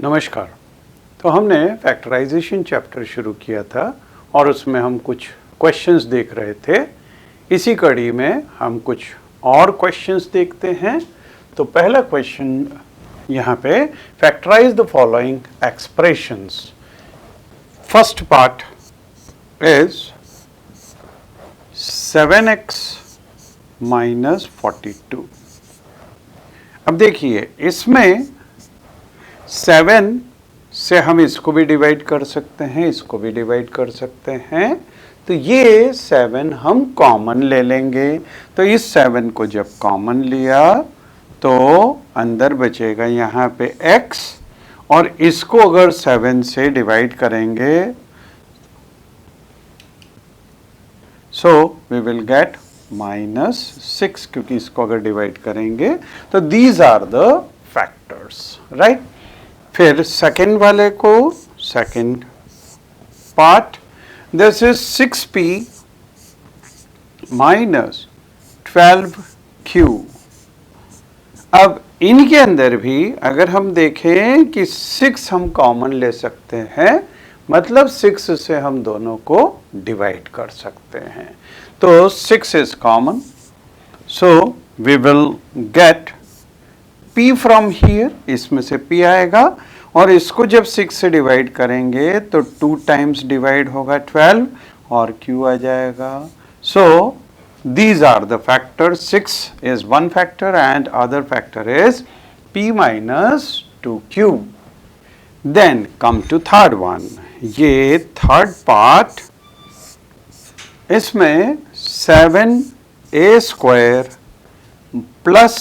नमस्कार। तो हमने फैक्टराइजेशन चैप्टर शुरू किया था और उसमें हम कुछ क्वेश्चंस देख रहे थे। इसी कड़ी में हम कुछ और क्वेश्चंस देखते हैं। तो पहला क्वेश्चन यहाँ पे, factorise the following expressions. First part is 7x minus 42। अब देखिए, इसमें 7 से हम इसको भी डिवाइड कर सकते हैं, इसको भी डिवाइड कर सकते हैं। तो ये 7 हम कॉमन ले लेंगे। तो इस 7 को जब कॉमन लिया तो अंदर बचेगा यहाँ पे x, और इसको अगर 7 से डिवाइड करेंगे सो वी विल गेट -6, क्योंकि इसको अगर डिवाइड करेंगे तो these are the factors, right. फिर सेकेंड वाले को, second part, this is 6p minus 12q। अब इनके अंदर भी अगर हम देखें कि 6 हम कॉमन ले सकते हैं, मतलब 6 से हम दोनों को डिवाइड कर सकते हैं। तो 6 is common, so we will get p from here, इसमें से p आएगा, और इसको जब 6 से डिवाइड करेंगे तो 2 टाइम्स डिवाइड होगा 12 और q आ जाएगा। सो these are the factors. 6 is one factor and other factor is p minus 2q. Then come to third one. ये थर्ड पार्ट, इसमें 7a square plus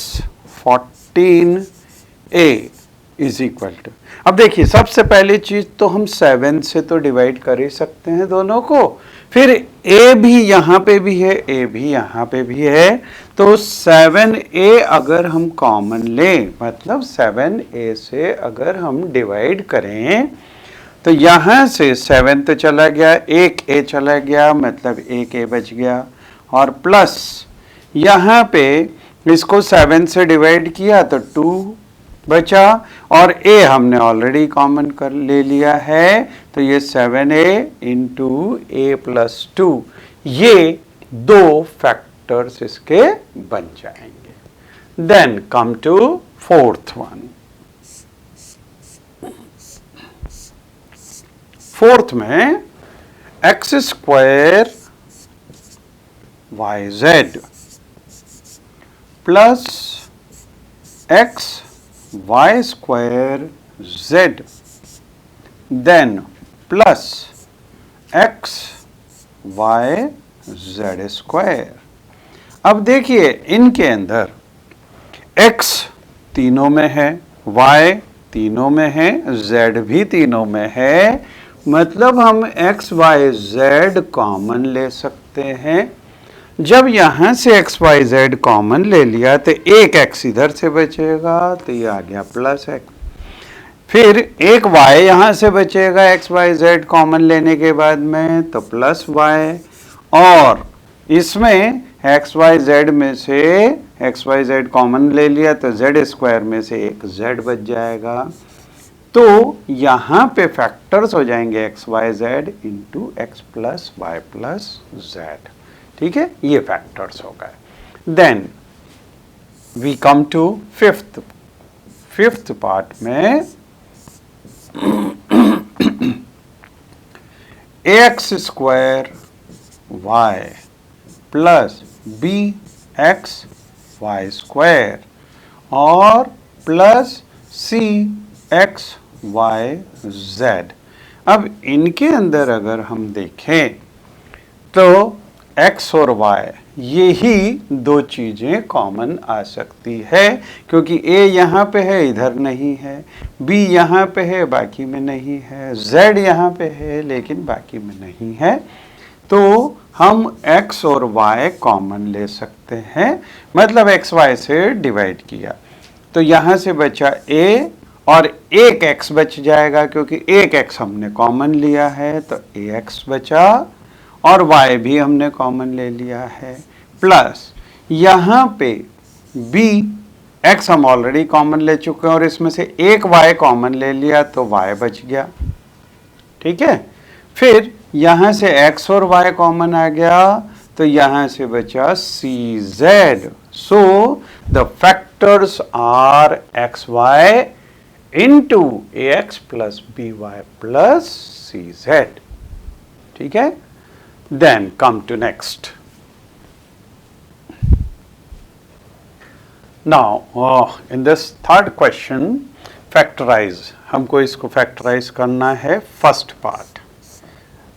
14a is equal to, अब देखिए सबसे पहली चीज तो हम 7 से तो डिवाइड कर ही सकते हैं दोनों को, फिर a भी यहाँ पे भी है, a भी यहाँ पे भी है, तो 7a अगर हम कॉमन लें, मतलब 7a से अगर हम डिवाइड करें तो यहाँ से 7 तो चला गया, एक a चला गया, मतलब एक a बच गया, और प्लस यहाँ पे इसको 7 से डिवाइड किया तो 2 बचा, और a हमने ऑलरेडी कॉमन कर ले लिया है, तो ये 7a इंटू a प्लस 2, ये दो फैक्टर्स इसके बन जाएंगे। Then come to fourth one. Fourth में x square y z plus x y square z, then plus x y z square। अब देखिए इनके अंदर x तीनों में है, y तीनों में है, z भी तीनों में है, मतलब हम x y z कॉमन ले सकते हैं। जब यहाँ से x y z कॉमन ले लिया तो एक x इधर से बचेगा, तो ये आ गया प्लस x, फिर एक y यहाँ से बचेगा x y z कॉमन लेने के बाद में, तो प्लस y, और इसमें x y z में से x y z कॉमन ले लिया तो z स्क्वायर में से एक z बच जाएगा। तो यहाँ पे फैक्टर्स हो जाएंगे x y z into x plus y plus z, ठीक है, ये फैक्टर्स हो गए। Then we come to fifth part में ax square y plus bx y square और प्लस cx y z। अब इनके अंदर अगर हम देखें तो x और y यही दो चीज़ें कॉमन आ सकती है, क्योंकि a यहाँ पे है, इधर नहीं है, b यहाँ पे है, बाकी में नहीं है, z यहाँ पे है लेकिन बाकी में नहीं है, तो हम x और y कॉमन ले सकते हैं, मतलब x y से डिवाइड किया तो यहाँ से बचा a और एक x बच जाएगा, क्योंकि एक x हमने कॉमन लिया है, तो ax बचा, और y भी हमने कॉमन ले लिया है, प्लस यहाँ पे b x हम ऑलरेडी कॉमन ले चुके हैं और इसमें से एक y कॉमन ले लिया तो y बच गया, ठीक है। फिर यहां से x और y कॉमन आ गया तो यहां से बचा cz। So the factors are xy into ax plus by plus cz, ठीक है। Then come to next. Now in this third question factorise, हमको इसको फैक्टराइज करना है। First part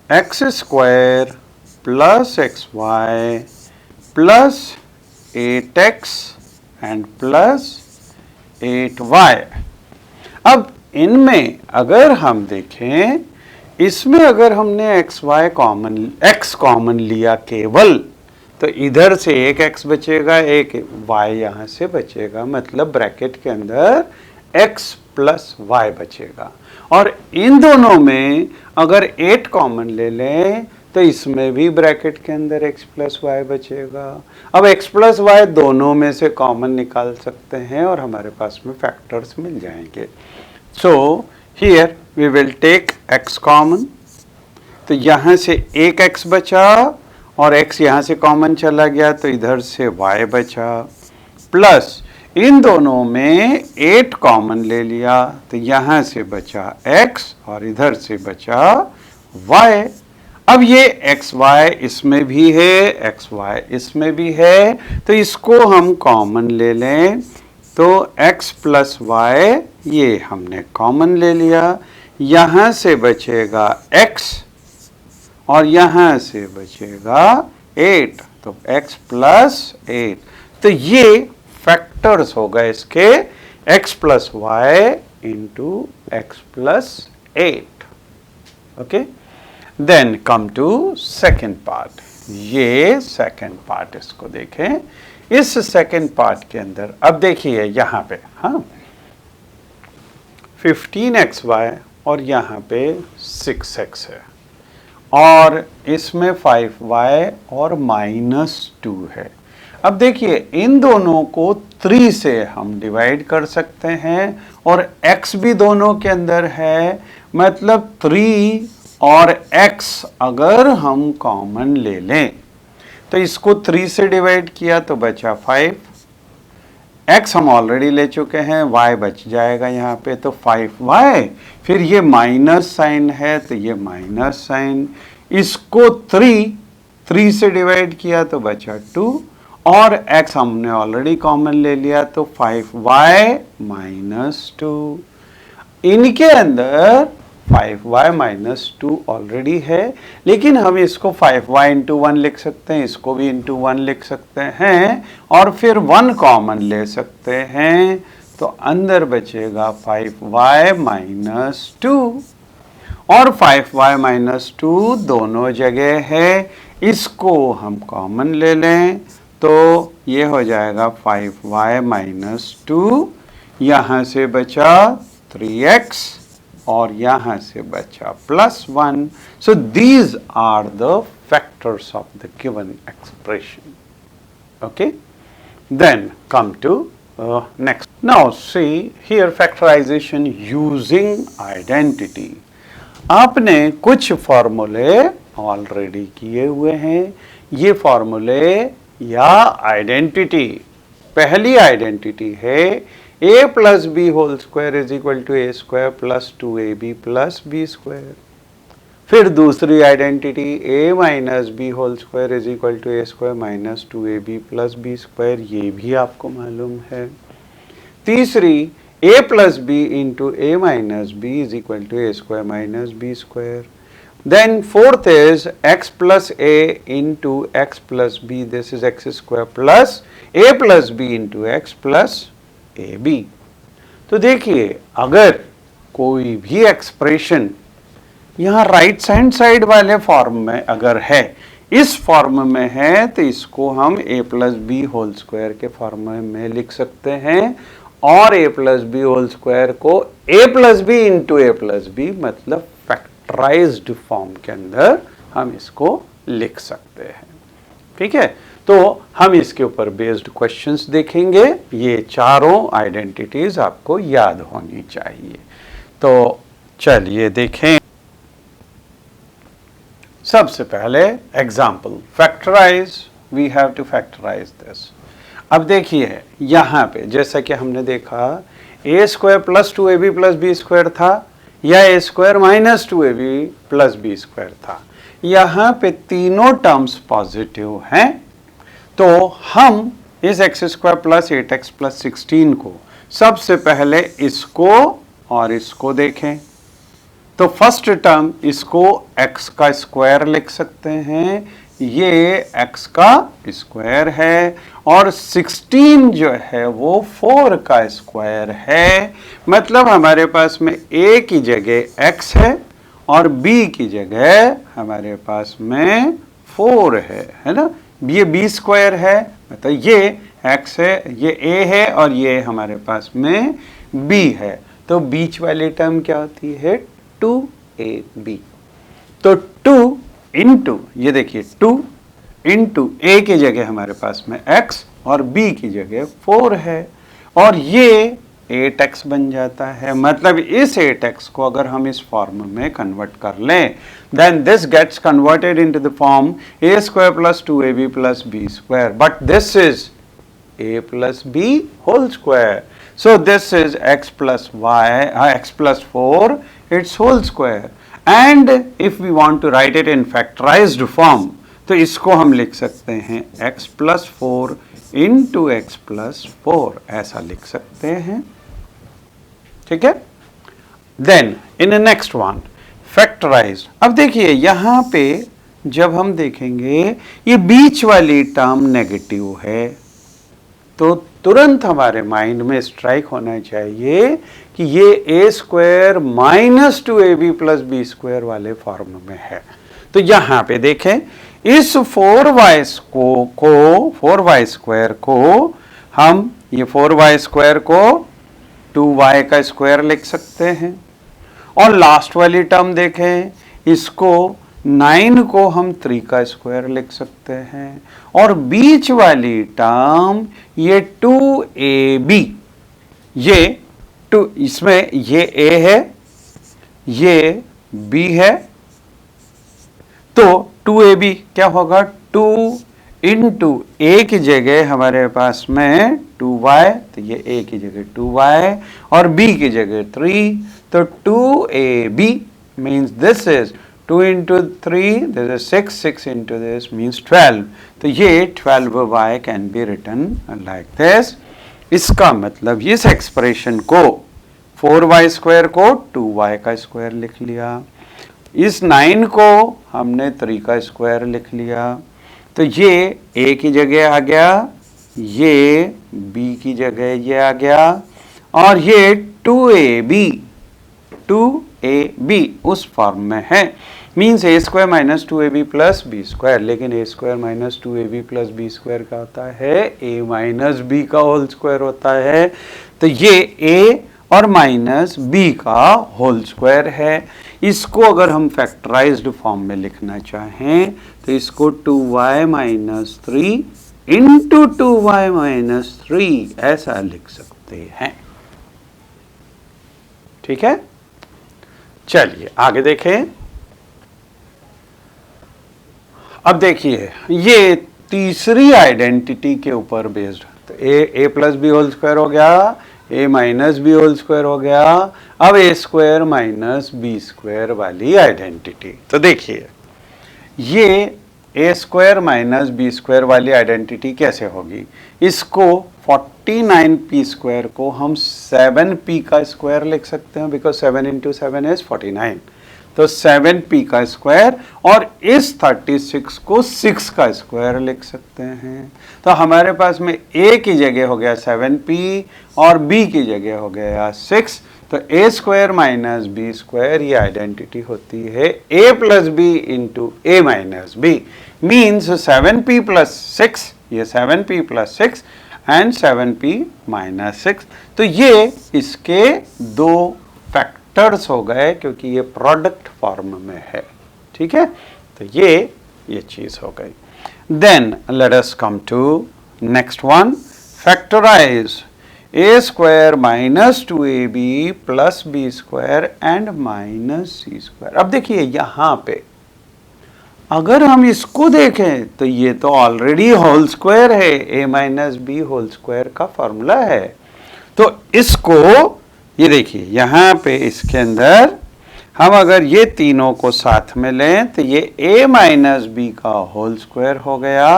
x square plus x y plus 8x and plus 8y। अब इनमें अगर हम देखें, इसमें अगर हमने एक्स कॉमन लिया केवल, तो इधर से एक x बचेगा, एक y यहां से बचेगा, मतलब ब्रैकेट के अंदर x प्लस y बचेगा। और इन दोनों में अगर 8 कॉमन ले लें तो इसमें भी ब्रैकेट के अंदर x प्लस वाई बचेगा। अब x प्लस वाई दोनों में से कॉमन निकाल सकते हैं और हमारे पास में फैक्टर्स मिल जाएंगे। So here we will take x common, तो यहाँ से एक x बचा और x यहाँ से कॉमन चला गया तो इधर से y बचा, प्लस इन दोनों में 8 कॉमन ले लिया तो यहाँ से बचा x और इधर से बचा y। अब ये एक्स वाई इसमें भी है, एक्स वाई इसमें भी है, तो इसको हम कॉमन ले लें तो x प्लस वाई ये हमने कॉमन ले लिया, यहाँ से बचेगा x और यहाँ से बचेगा 8, तो x प्लस 8। तो ये फैक्टर्स हो गए इसके x plus y into x plus 8। Okay, then come to second part. ये सेकेंड पार्ट इसको देखें। इस सेकेंड पार्ट के अंदर अब देखिए यहाँ पे, हाँ 15xy और यहाँ पे 6x है और इसमें 5y और -2 है। अब देखिए इन दोनों को 3 से हम डिवाइड कर सकते हैं और x भी दोनों के अंदर है, मतलब 3 और x अगर हम कॉमन ले लें तो इसको 3 से डिवाइड किया तो बचा 5, x हम ऑलरेडी ले चुके हैं, y बच जाएगा यहाँ पे तो 5y, फिर ये माइनस साइन है तो ये माइनस साइन, इसको 3 से डिवाइड किया तो बचा 2 और x हमने ऑलरेडी कॉमन ले लिया तो 5y -2। इनके अंदर 5y -2 ऑलरेडी है, लेकिन हम इसको 5y इंटू 1 लिख सकते हैं, इसको भी इंटू 1 लिख सकते हैं और फिर 1 कॉमन ले सकते हैं, तो अंदर बचेगा 5y -2 और 5y -2 दोनों जगह है, इसको हम कॉमन ले लें तो ये हो जाएगा 5y -2, यहाँ से बचा 3x और यहाँ से बचा +1। So these are the factors of the given expression. Okay, then come to next. Now see here factorization using identity. आपने कुछ फॉर्मूले ऑलरेडी किए हुए हैं, ये फॉर्मूले या आइडेंटिटी, पहली आइडेंटिटी है a plus b whole square is equal to a square plus 2ab plus b square। फिर दूसरी identity a minus b whole square is equal to a square minus 2ab plus b square, ये भी आपको मालूम है। तीसरी a plus b into a minus b is equal to a square minus b square। Then fourth is x plus a into x plus b, this is x square plus a plus b into x plus a b. तो देखिए अगर कोई भी expression यहाँ right hand side वाले form में अगर है, इस फॉर्म में है, तो इसको हम a plus b whole square के फॉर्म में लिख सकते हैं और a plus b whole square को a plus b into a plus b, मतलब फैक्टराइज्ड फॉर्म के अंदर हम इसको लिख सकते हैं। ठीक है, तो हम इसके ऊपर बेस्ड क्वेश्चंस देखेंगे। ये चारों आइडेंटिटीज आपको याद होनी चाहिए। तो चलिए देखें। सबसे पहले example, factorize, we have to factorize this. अब देखिए यहाँ पे जैसा कि हमने देखा a square plus 2ab plus b square था या a square minus 2ab plus b square था। यहाँ पे तीनों टर्म्स पॉजिटिव हैं, तो हम इस x square plus 8x plus 16 को सबसे पहले इसको और इसको देखें। तो फर्स्ट टर्म इसको x का स्क्वायर लिख सकते हैं, ये x का स्क्वायर है, और 16 जो है वो 4 का स्क्वायर है। मतलब हमारे पास में a की जगह x है और b की जगह हमारे पास में 4 है ना। ये b स्क्वायर है, मतलब ये x है, ये a है और ये हमारे पास में b है। तो बीच वाली टर्म क्या होती है, 2ab। तो 2 इंटू, ये देखिए 2 इंटू a की जगह हमारे पास में x और b की जगह 4 है, और ये 8x बन जाता है। मतलब इस 8x को अगर हम इस फॉर्म में कन्वर्ट कर लें, then this gets converted into the form a square plus 2ab plus b square, but this is a plus b whole square. So this is x plus y, x plus 4, its whole square. And if we want to write it in factorized form, तो इसको हम लिख सकते हैं x plus 4 into x plus 4, ऐसा लिख सकते हैं। ठीक है। Then in the next one, factorise. अब देखिए यहाँ पे जब हम देखेंगे ये बीच वाली टर्म नेगेटिव है, तो तुरंत हमारे माइंड में स्ट्राइक होना चाहिए कि ये a square minus 2ab plus b square वाले फॉर्म में है। तो यहाँ पे देखें, इस 4y स्क्वायर को हम, ये 4y स्क्वायर को 2y का स्क्वायर लिख सकते हैं, और लास्ट वाली टर्म देखें, इसको 9 को हम 3 का स्क्वायर लिख सकते हैं, और बीच वाली टर्म ये 2ab, ये 2, इसमें ये a है, ये b है, तो 2ab क्या होगा, 2 इंटू a की जगह हमारे पास में 2y, तो ये a की जगह 2y और b की जगह 3, तो 2ab means this is 2 into 3, this is 6, 6 into this means 12, तो ये 12y can be written like this। इसका मतलब इस एक्सप्रेशन को 4y स्क्वायर को 2y का स्क्वायर लिख लिया, इस 9 को हमने 3 का स्क्वायर लिख लिया, तो ये a की जगह आ गया, ये b की जगह ये आ गया, और ये 2ab उस फॉर्म में है। Means a square minus 2ab plus b square, लेकिन a square minus 2ab plus b square का होता है a माइनस b का होल स्क्वायर होता है। तो ये a और माइनस b का होल स्क्वायर है। इसको अगर हम फैक्टराइज्ड फॉर्म में लिखना चाहें तो इसको 2y minus 3 into 2y minus 3 ऐसा लिख सकते हैं। ठीक है, चलिए आगे देखें। अब देखिए ये तीसरी आइडेंटिटी के ऊपर बेस्ड, तो a plus b whole square हो गया, a minus b whole square हो गया, अब a square minus b square वाली आइडेंटिटी। तो देखिए ये a square minus b square वाली आइडेंटिटी कैसे होगी, इसको 49p स्क्वायर को हम 7p का स्क्वायर लिख सकते हैं, बिकॉज 7 इंटू 7 इज 49, तो 7p का स्क्वायर, और इस 36 को 6 का स्क्वायर लिख सकते हैं। तो हमारे पास में a की जगह हो गया 7p और b की जगह हो गया 6, तो a square minus b square ये आइडेंटिटी होती है a plus b into a minus b, means 7p plus 6, ये 7p plus 6 and 7p minus 6। तो ये इसके दो फैक्टर्स हो गए क्योंकि ये प्रोडक्ट फॉर्म में है। ठीक है, तो ये चीज़ हो गई। Then let us come to next one. Factorize a square minus 2ab plus b square and minus c square. अब देखिए यहाँ पे अगर हम इसको देखें तो ये तो ऑलरेडी होल स्क्वायर है, a minus b whole square का फॉर्मूला है। तो इसको ये देखिए यहाँ पे इसके अंदर हम अगर ये तीनों को साथ में लें तो ये a माइनस बी का होल स्क्वायर हो गया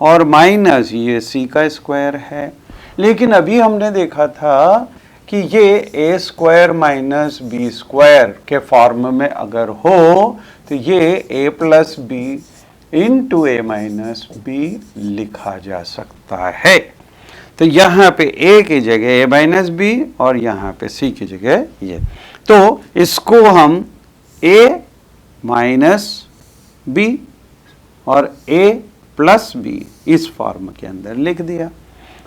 और माइनस ये c का स्क्वायर है। लेकिन अभी हमने देखा था कि ये a square minus b square के फॉर्म में अगर हो तो ये a plus b into a minus b लिखा जा सकता है। तो यहाँ पे a की जगह a माइनस बी और यहाँ पे c की जगह ये, तो इसको हम a माइनस बी और a प्लस बी इस फॉर्म के अंदर लिख दिया।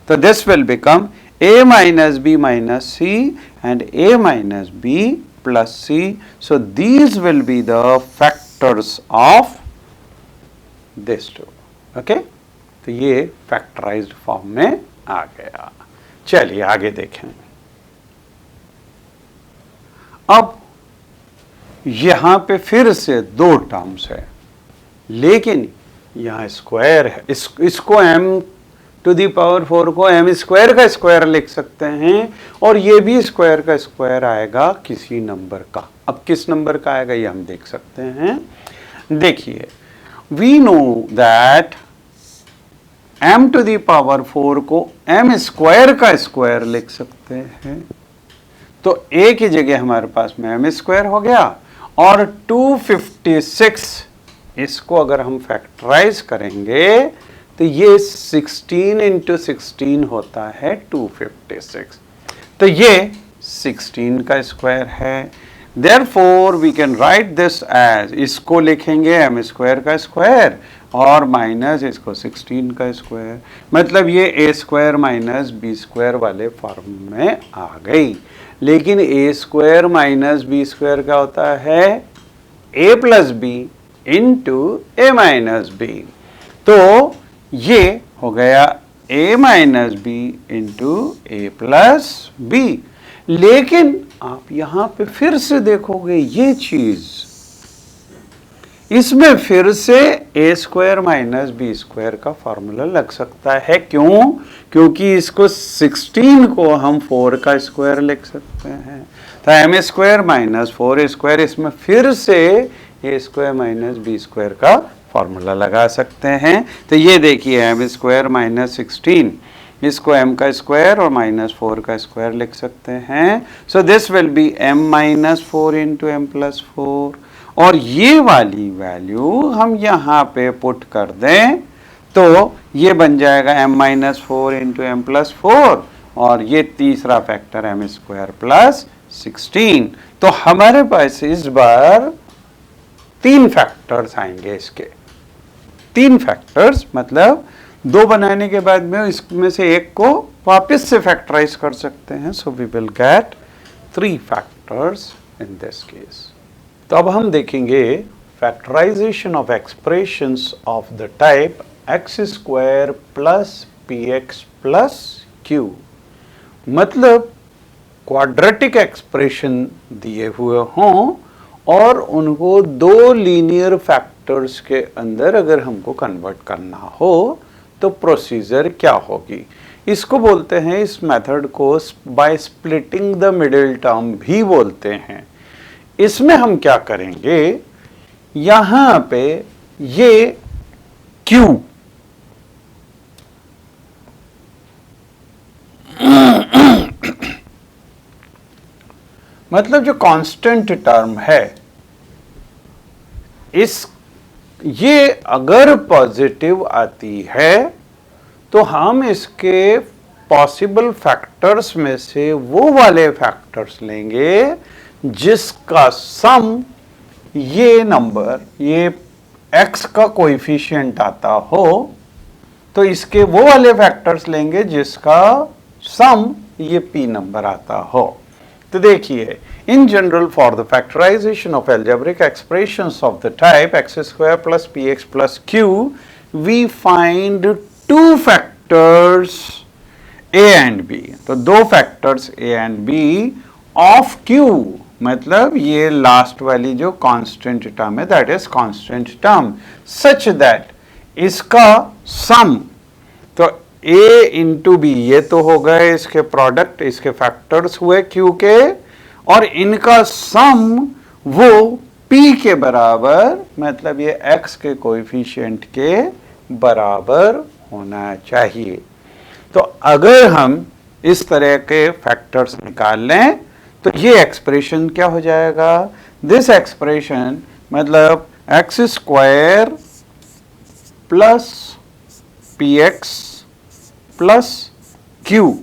तो this will become a minus b minus c and a minus b plus c. So these will be the factors of this two. Okay, तो ये factorised form में आ गया। चलिए आगे देखें। अब यहां पे फिर से दो टर्म्स है, लेकिन यहां स्क्वायर है। इसको m टू दी पावर 4 को m स्क्वायर का स्क्वायर लिख सकते हैं और ये भी स्क्वायर का स्क्वायर आएगा किसी नंबर का। अब किस नंबर का आएगा ये हम देख सकते हैं। देखिए, we know that m to the power 4 को m स्क्वायर का स्क्वायर लिख सकते हैं। तो a की जगह हमारे पास में m स्क्वायर हो गया और 256 इसको अगर हम फैक्टराइज करेंगे तो ये 16 इंटू 16 होता है 256। तो ये 16 का स्क्वायर है। Therefore we can write this as, इसको लिखेंगे m स्क्वायर का स्क्वायर और माइनस इसको 16 का स्क्वायर, मतलब ये a square minus b square वाले फॉर्म में आ गई। लेकिन a square minus b square का होता है a plus b into a minus b. तो ये हो गया a minus b into a plus b. लेकिन आप यहां पे फिर से देखोगे ये चीज, इसमें फिर से a square minus b square का फॉर्मूला लग सकता है। क्यों? क्योंकि इसको 16 को हम 4 का स्क्वायर लिख सकते हैं। तो m स्क्वायर माइनस 4 स्क्वायर, इसमें फिर से a square minus b square का फॉर्मूला लगा सकते हैं। तो ये देखिए m स्क्वायर माइनस 16, इसको m का स्क्वायर और माइनस 4 का स्क्वायर लिख सकते हैं। So this will be m minus 4 into m plus 4 और ये वाली वैल्यू हम यहाँ पे पुट कर दें तो ये बन जाएगा m minus 4 into m plus 4 और ये तीसरा फैक्टर m स्क्वायर प्लस 16। तो हमारे पास इस बार 3 फैक्टर्स आएंगे। इसके 3 फैक्टर्स मतलब 2 बनाने के बाद में इसमें से एक को वापस से फैक्टराइज कर सकते हैं। So we will get 3 factors in this case. तो अब हम देखेंगे factorisation of expressions of the type x square plus p x plus q. मतलब क्वाड्रेटिक एक्सप्रेशन दिए हुए हों और उनको 2 लीनियर फैक्टर्स के अंदर अगर हमको कन्वर्ट करना हो तो प्रोसीजर क्या होगी। इसको बोलते हैं, इस मेथड को by splitting the middle term भी बोलते हैं। इसमें हम क्या करेंगे, यहां पे ये Q मतलब जो कांस्टेंट टर्म है, ये अगर पॉजिटिव आती है तो हम इसके पॉसिबल फैक्टर्स में से वो वाले फैक्टर्स लेंगे जिसका सम ये नंबर, ये x का कोएफिशिएंट आता हो, तो इसके वो वाले फैक्टर्स लेंगे जिसका सम ये p नंबर आता हो। तो देखिए, in general for the factorization of algebraic expressions of the type x square plus px plus q, we find two factors a and b. तो दो factors a and b of q, मतलब ये last वाली जो constant term है that is constant term, such that इसका sum, तो ए into B ये तो हो गए इसके प्रोडक्ट, इसके फैक्टर्स हुए क्यू के, और इनका सम वो पी के बराबर, मतलब ये एक्स के कोएफिशिएंट के बराबर होना चाहिए। तो अगर हम इस तरह के फैक्टर्स निकाल लें तो ये एक्सप्रेशन क्या हो जाएगा, दिस एक्सप्रेशन मतलब x square plus p x plus Q,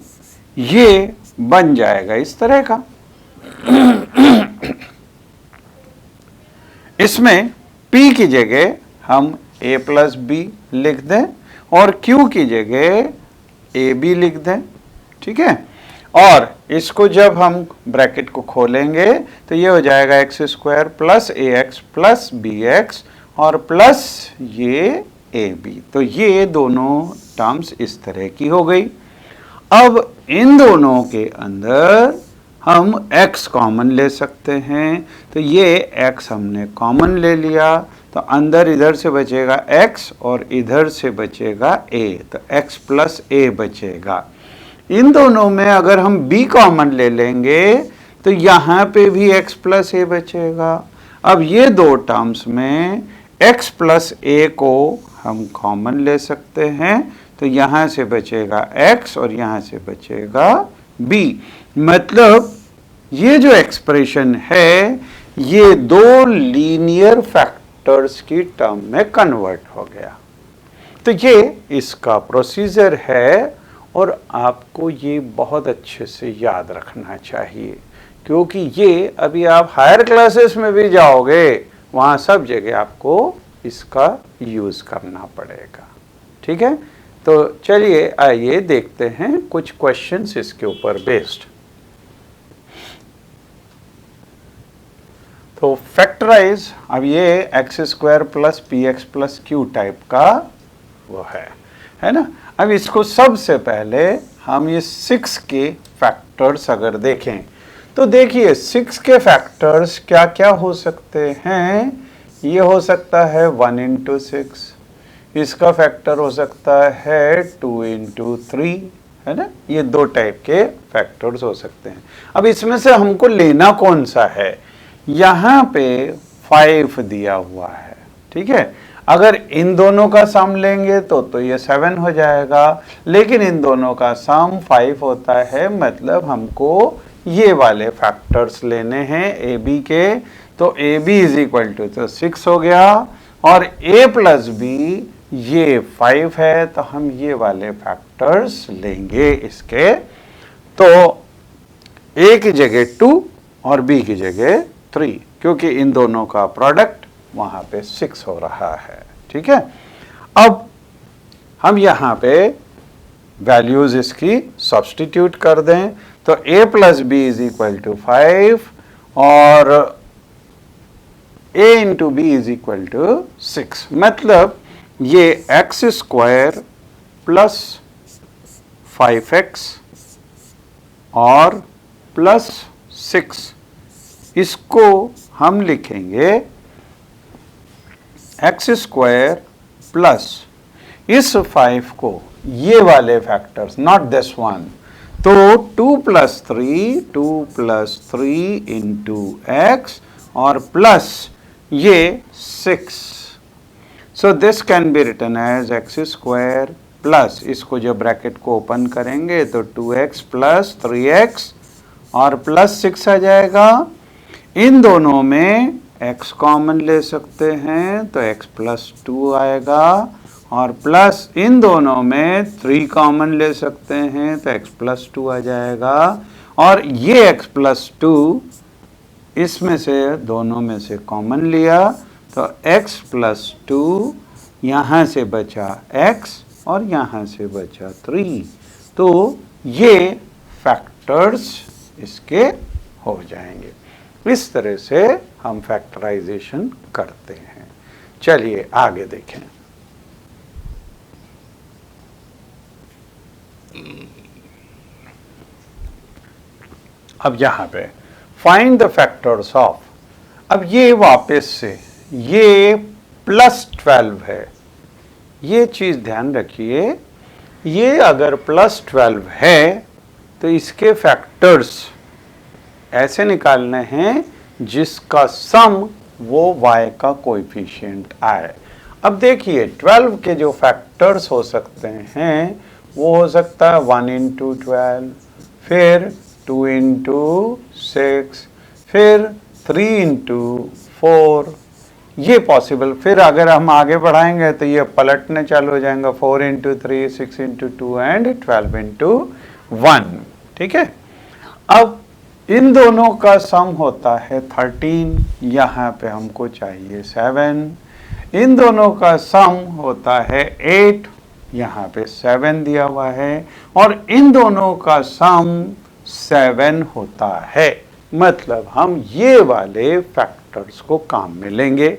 ये बन जाएगा इस तरह का। इसमें p की जगह हम a प्लस बी लिख दें और q की जगह ए बी लिख दें, ठीक है। और इसको जब हम ब्रैकेट को खोलेंगे तो ये हो जाएगा एक्स स्क्वायर प्लस ए एक्स प्लस बी एक्स और प्लस ये ए बी। तो ये दोनों टर्म्स इस तरह की हो गई। अब इन दोनों के अंदर हम x कॉमन ले सकते हैं, तो ये x हमने कॉमन ले लिया, तो अंदर इधर से बचेगा x और इधर से बचेगा a, तो x प्लस a बचेगा। इन दोनों में अगर हम b कॉमन ले लेंगे तो यहाँ पे भी x प्लस a बचेगा। अब ये दो टर्म्स में x प्लस a को हम कॉमन ले सकते हैं, तो यहाँ से बचेगा x और यहाँ से बचेगा b, मतलब ये जो एक्सप्रेशन है ये दो लीनियर फैक्टर्स की टर्म में कन्वर्ट हो गया। तो ये इसका प्रोसीजर है और आपको ये बहुत अच्छे से याद रखना चाहिए, क्योंकि ये अभी आप हायर क्लासेस में भी जाओगे वहाँ सब जगह आपको इसका यूज़ करना पड़ेगा, ठीक है। तो चलिए आइए देखते हैं कुछ क्वेश्चंस इसके ऊपर बेस्ड। तो फैक्टराइज, अब ये x square plus p x plus Q type का वो है ना। अब इसको सबसे पहले हम ये 6 के फैक्टर्स अगर देखें तो देखिए 6 के फैक्टर्स क्या क्या हो सकते हैं। ये हो सकता है 1 इंटू 6, इसका फैक्टर हो सकता है 2 इंटू 3, है ना। ये दो टाइप के फैक्टर्स हो सकते हैं। अब इसमें से हमको लेना कौन सा है, यहाँ पे 5 दिया हुआ है, ठीक है। अगर इन दोनों का सम लेंगे तो ये 7 हो जाएगा, लेकिन इन दोनों का सम 5 होता है, मतलब हमको ये वाले फैक्टर्स लेने हैं ए बी के। तो a b is equal to तो 6 हो गया और ए प्लस बी ये 5 है, तो हम ये वाले फैक्टर्स लेंगे इसके। तो ए की जगह 2 और बी की जगह 3, क्योंकि इन दोनों का प्रोडक्ट वहाँ पे 6 हो रहा है, ठीक है। अब हम यहाँ पे वैल्यूज इसकी सब्स्टिट्यूट कर दें, तो a plus b is equal to 5 और a into b is equal to 6, मतलब ये एक्स स्क्वायर प्लस 5x और प्लस 6, इसको हम लिखेंगे एक्स स्क्वायर प्लस इस 5 को, ये वाले फैक्टर्स, नॉट दिस वन, तो 2 प्लस 3 इंटू एक्स और प्लस ये 6। So this can be written as x square plus, इसको जब ब्रैकेट को ओपन करेंगे तो 2x प्लस 3x और प्लस 6 आ जाएगा। इन दोनों में x कॉमन ले सकते हैं तो x प्लस 2 आएगा और प्लस इन दोनों में 3 कॉमन ले सकते हैं तो x प्लस 2 आ जाएगा। और ये x प्लस 2 इसमें से दोनों में से कॉमन लिया तो x प्लस 2, यहाँ से बचा x और यहाँ से बचा 3, तो ये फैक्टर्स इसके हो जाएंगे। इस तरह से हम फैक्टराइजेशन करते हैं। चलिए आगे देखें। अब यहां पे फाइंड द फैक्टर्स ऑफ, अब ये वापस से ये +12 है, ये चीज ध्यान रखिए, ये अगर +12 है तो इसके फैक्टर्स ऐसे निकालने हैं जिसका सम वो y का कोएफिशिएंट आए। अब देखिए 12 के जो फैक्टर्स हो सकते हैं वो हो सकता है 1 इंटू 12, फिर 2 इंटू 6, फिर 3 इंटू 4, ये पॉसिबल। फिर अगर हम आगे बढ़ाएंगे तो ये पलटने चालू हो जाएंगे, 4 इंटू 3, 6 इंटू 2 एंड 12 इंटू 1। ठीक है, अब इन दोनों का सम होता है 13, यहाँ पे हमको चाहिए 7। इन दोनों का सम होता है 8, यहाँ पे 7 दिया हुआ है, और इन दोनों का सम 7 होता है। मतलब हम ये वाले फैक्टर्स को काम में लेंगे।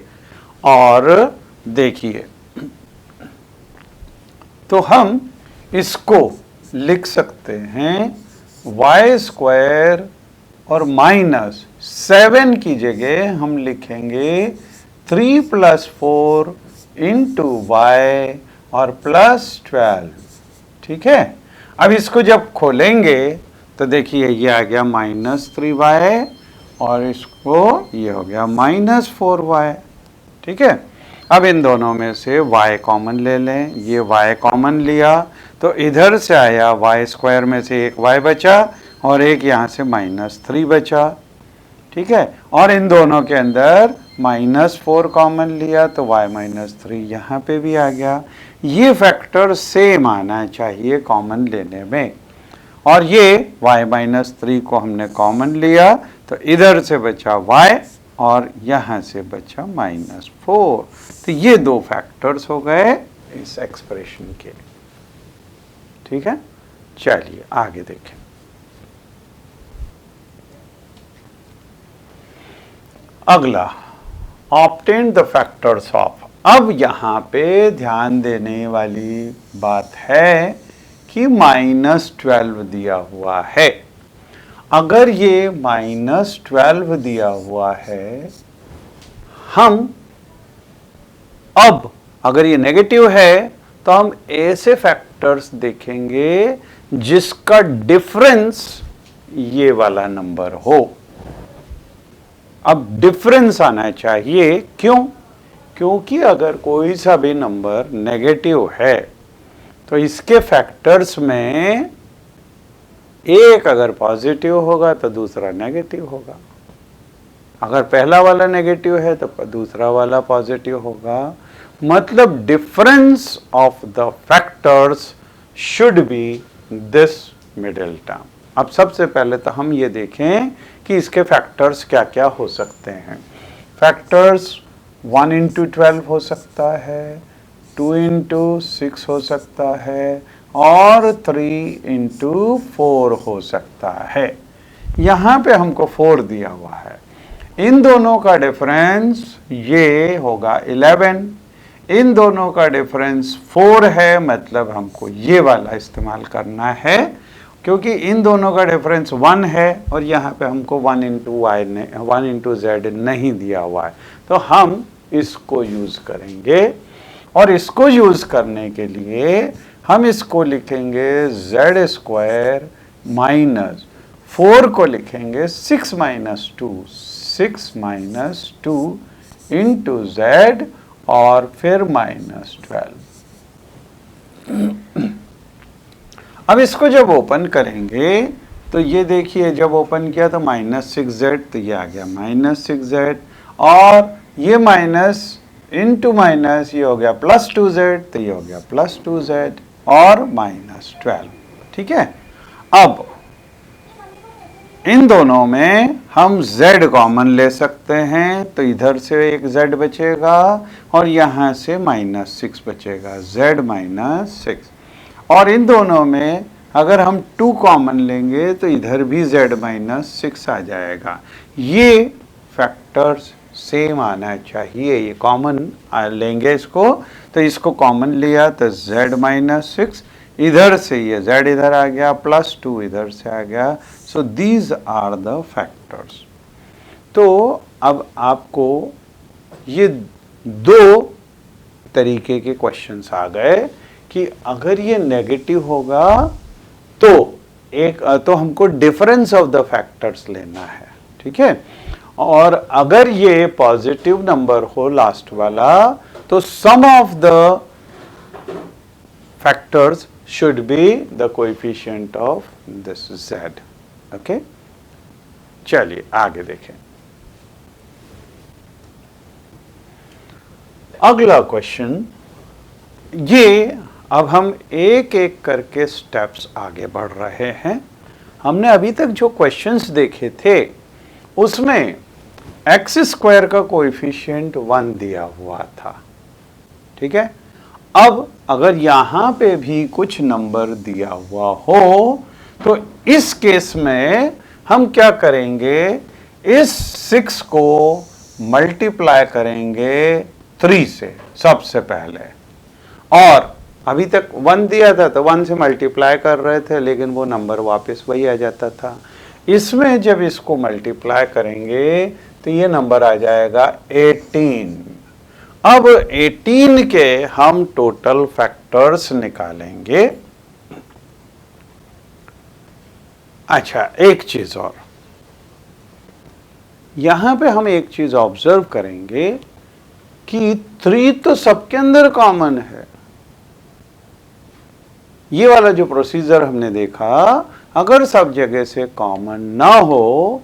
और देखिए, तो हम इसको लिख सकते हैं y² और -7 की जगह हम लिखेंगे 3 + 4 इंटू y और +12। ठीक है, अब इसको जब खोलेंगे तो देखिए ये आ गया -3y और इसको ये हो गया -4y। ठीक है, अब इन दोनों में से y कॉमन ले लें, ये y कॉमन लिया तो इधर से आया y² में से एक y बचा और एक यहाँ से -3 बचा। ठीक है, और इन दोनों के अंदर -4 कॉमन लिया तो y -3 यहाँ पे भी आ गया। ये फैक्टर सेम आना चाहिए कॉमन लेने में, और ये y -3 को हमने कॉमन लिया तो इधर से बचा y और यहाँ से बचा -4। तो ये दो फैक्टर्स हो गए इस एक्सप्रेशन के। ठीक है, चलिए आगे देखें। अगला, ऑब्टेन द फैक्टर्स ऑफ। अब यहाँ पे ध्यान देने वाली बात है कि -12 दिया हुआ है। अगर ये -12 दिया हुआ है, हम अब अगर ये नेगेटिव है तो हम ऐसे फैक्टर्स देखेंगे जिसका डिफरेंस ये वाला नंबर हो। अब डिफरेंस आना चाहिए, क्यों? क्योंकि अगर कोई सा भी नंबर नेगेटिव है तो इसके फैक्टर्स में एक अगर पॉजिटिव होगा तो दूसरा नेगेटिव होगा। अगर पहला वाला नेगेटिव है तो दूसरा वाला पॉजिटिव होगा। मतलब difference of the factors should be this middle term. अब सबसे पहले तो हम ये देखें कि इसके फैक्टर्स क्या क्या हो सकते हैं। फैक्टर्स 1 इंटू 12 हो सकता है, 2 इंटू 6 हो सकता है और 3 इंटू 4 हो सकता है। यहाँ पे हमको 4 दिया हुआ है। इन दोनों का डिफरेंस ये होगा 11, इन दोनों का डिफरेंस 4 है, मतलब हमको ये वाला इस्तेमाल करना है क्योंकि इन दोनों का डिफरेंस 1 है और यहाँ पे हमको 1 इंटू z नहीं दिया हुआ है, तो हम इसको यूज़ करेंगे। और इसको यूज़ करने के लिए हम इसको लिखेंगे z² माइनस 4 को लिखेंगे 6 माइनस 2 इंटू z और फिर -12। अब इसको जब ओपन करेंगे तो ये देखिए, जब ओपन किया तो -6z, तो ये आ गया -6z, और ये माइनस इंटू माइनस ये हो गया +2z, तो ये हो गया +2z और -12। ठीक है, अब इन दोनों में हम z कॉमन ले सकते हैं, तो इधर से एक z बचेगा और यहाँ से -6 बचेगा, z -6। और इन दोनों में अगर हम 2 कॉमन लेंगे तो इधर भी z -6 आ जाएगा। ये फैक्टर्स सेम आना चाहिए, ये कॉमन लेंगे इसको, तो इसको कॉमन लिया तो z -6, इधर से ये z इधर आ गया, +2 इधर से आ गया। So these are the factors. तो अब आपको ये दो तरीके के क्वेश्चंस आ गए कि अगर ये नेगेटिव होगा तो हमको डिफरेंस ऑफ द फैक्टर्स लेना है, ठीक है। और अगर ये पॉजिटिव नंबर हो लास्ट वाला तो sum of the factors should be the coefficient of this z. Okay, चलिए आगे देखें। अगला क्वेश्चन, ये अब हम एक एक करके स्टेप्स आगे बढ़ रहे हैं। हमने अभी तक जो क्वेश्चंस देखे थे उसमें x² का कोएफिशिएंट 1 दिया हुआ था, ठीक है। अब अगर यहाँ पे भी कुछ नंबर दिया हुआ हो तो इस केस में हम क्या करेंगे, इस 6 को मल्टीप्लाई करेंगे 3 से सबसे पहले। और अभी तक 1 दिया था तो 1 से मल्टीप्लाई कर रहे थे, लेकिन वो नंबर वापस वही आ जाता था। इसमें जब इसको मल्टीप्लाई करेंगे तो ये नंबर आ जाएगा 18। अब 18 के हम टोटल फैक्टर्स निकालेंगे। अच्छा, एक चीज और यहां पे हम एक चीज ऑब्जर्व करेंगे कि 3 तो सबके अंदर कॉमन है। ये वाला जो प्रोसीजर हमने देखा, अगर सब जगह से कॉमन ना हो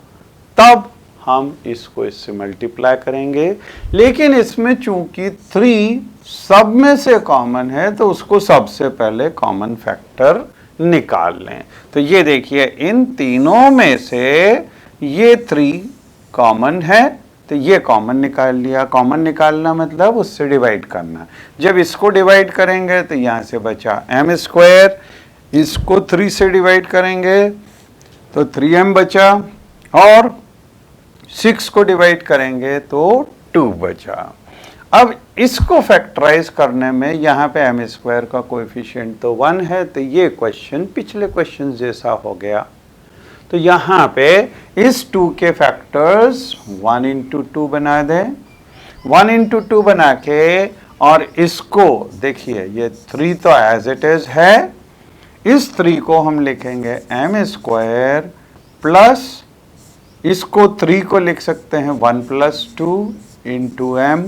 तब हम इसको इससे मल्टीप्लाई करेंगे, लेकिन इसमें चूंकि 3 सब में से कॉमन है तो उसको सबसे पहले कॉमन फैक्टर निकाल लें। तो ये देखिए, इन तीनों में से ये 3 कॉमन है तो ये कॉमन निकाल लिया। कॉमन निकालना मतलब उससे डिवाइड करना। जब इसको डिवाइड करेंगे तो यहाँ से बचा m², इसको 3 से डिवाइड करेंगे तो 3m बचा, और 6 को डिवाइड करेंगे तो 2 बचा। अब इसको फैक्टराइज करने में यहाँ पे m² का कोएफिशिएंट तो 1 है, तो ये क्वेश्चन पिछले क्वेश्चन जैसा हो गया। तो यहाँ पे इस 2 के फैक्टर्स 1 × 2 बना दें। 1 × 2 बना के और इसको देखिए, ये 3 तो एज इट इज है, इस 3 को हम लिखेंगे m² प्लस, इसको 3 को लिख सकते हैं 1 + 2 × m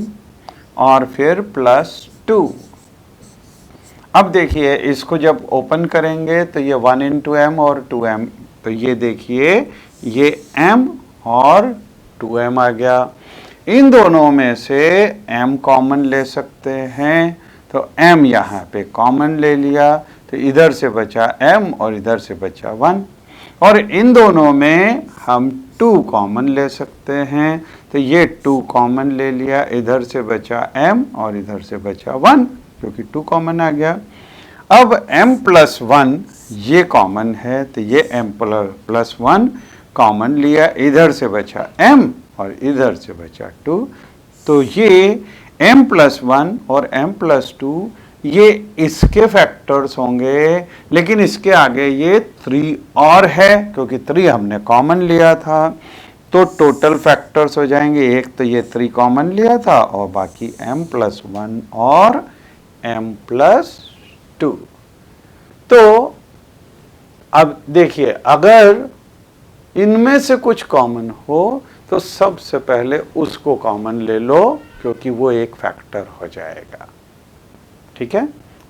और फिर +2। अब देखिए, इसको जब ओपन करेंगे तो ये 1 × m और 2m, तो ये देखिए ये m और 2m आ गया। इन दोनों में से m कॉमन ले सकते हैं, तो m यहाँ पे कॉमन ले लिया, तो इधर से बचा m और इधर से बचा 1। और इन दोनों में हम 2 कॉमन ले सकते हैं, तो ये 2 कॉमन ले लिया, इधर से बचा m और इधर से बचा 1, क्योंकि 2 कॉमन आ गया। अब m + 1 ये कॉमन है, तो ये m + 1 कॉमन लिया, इधर से बचा m और इधर से बचा 2, तो ये m + 1 और m + 2 ये इसके फैक्टर्स होंगे, लेकिन इसके आगे ये 3 और है, क्योंकि 3 हमने कॉमन लिया था, तो टोटल फैक्टर्स हो जाएंगे। एक तो ये 3 कॉमन लिया था और बाकी m + 1 और m + 2। तो अब देखिए, अगर इनमें से कुछ कॉमन हो तो सबसे पहले उसको कॉमन ले लो, क्योंकि वो एक फैक्टर हो जाएगा, ठीक है।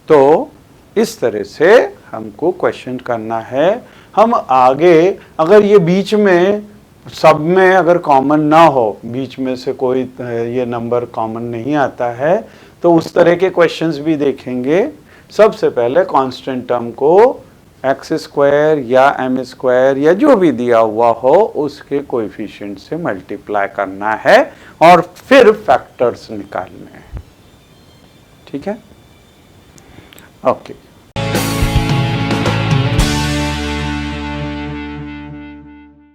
तो इस तरह से हमको क्वेश्चन करना है। हम आगे अगर ये बीच में सब में अगर कॉमन ना हो, बीच में से कोई ये नंबर कॉमन नहीं आता है, तो उस तरह के क्वेश्चंस भी देखेंगे। सबसे पहले कांस्टेंट टर्म को x² या m² या जो भी दिया हुआ हो उसके कोएफिशिएंट से मल्टीप्लाई करना है और फिर फैक्टर्स निकालने हैं, ठीक है। ओके।